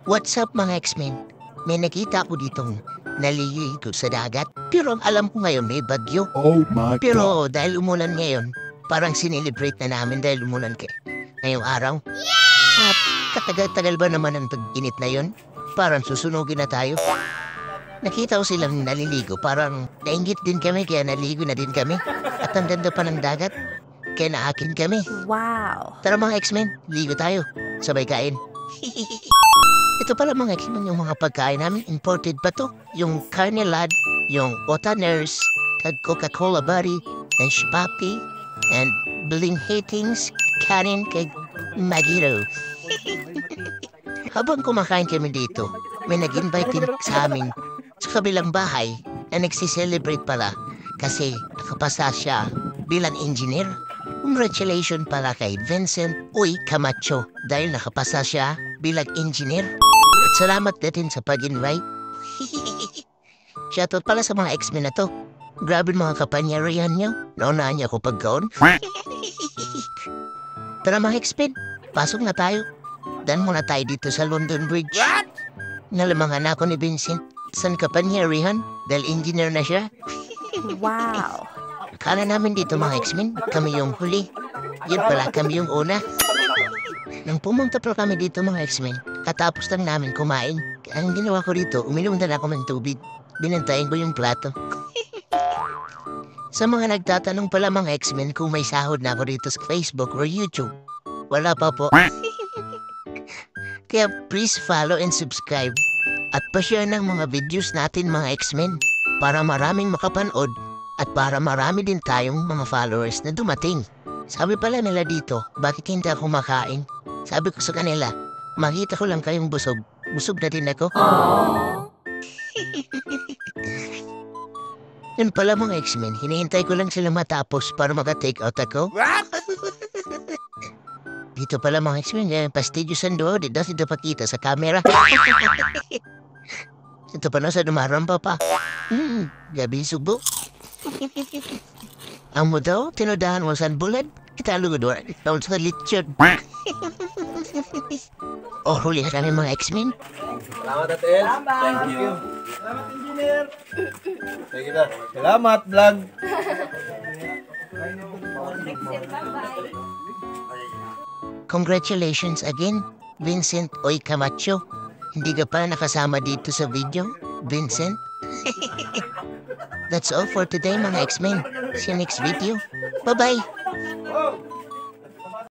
What's up mga X-Men? May nakita ko ditong naliligo sa dagat. Pero alam ko ngayon may bagyo. Oh my God. Pero dahil umulan ngayon, parang sinelebrate na namin dahil umulan ngayong araw. At katagal-tagal ba naman ang pag-init na yon? Parang susunugin na tayo. Nakita ko silang naliligo, parang nainggit din kami kaya naligo na din kami. At ang ganda pa ng dagat, kaya naakin kami. Wow! Tara mga X-Men, ligo tayo. Sabay kain. Ito pala mga X-Men yung mga pagkain namin. Imported pa to. Yung Carnelad, yung Otaners, kag Coca-Cola Buddy, and Shpapi, and Bling Hatings, Kanin, kag Magiro. Habang kumakain kami dito, may nag-invite din sa amin sa kabilang bahay na nagsiselebrate pala kasi nakapasa siya bilang engineer. Congratulations pala kay Vincent Uy Camacho dahil nakapasa siya bilang engineer. At salamat din sa pag-invite. Shoutout pala sa mga X-Men na to. Grabe mga kapanyarihan niyo. Naunahan niya ako pagkaon. Tara mga X-Men, pasok na tayo. Dan muna tayo dito sa London Bridge. Nalamangan ako ni Vincent. San kapanyarihan? Dahil engineer na siya. Wow! Akala namin dito mga X-Men, kami yung huli. Yun pala, kami yung una. Nang pumunta pa kami dito mga X-Men, katapos lang namin kumain. Ang ginawa ko dito, uminom na ako ng tubig. Binantayin ko yung plato. Sa mga nagtatanong pala mga X-Men kung may sahod na ako dito sa Facebook or YouTube, wala pa po. Kaya please follow and subscribe at pa-share ng mga videos natin mga X-Men para maraming makapanood at para marami din tayong mga followers na dumating. Sabi pala nila dito, bakit hindi ako makain? Sabi ko sa kanila, makita ko lang kayong busog. Busog na din ako. Yun pala mga X-Men, hinihintay ko lang sila matapos para maka-take out ako. Dito pala mga X-Men, pastigyos ang doon, dito pakita sa camera. Ito pa na sa dumaramba pa. Gabi subo. Ang mo daw, tinudahan mo saan bulad? Italo ko doon, tawag sa litsyon. Huli na kami mga X-Men. Salamat Atel. Thank you. Salamat engineer. Sige na. Salamat vlog. Congratulations again, Vincent Uy Camacho. Hindi ka pa nakasama dito sa video, Vincent? That's all for today mga X-Men. See you next video. Bye-bye!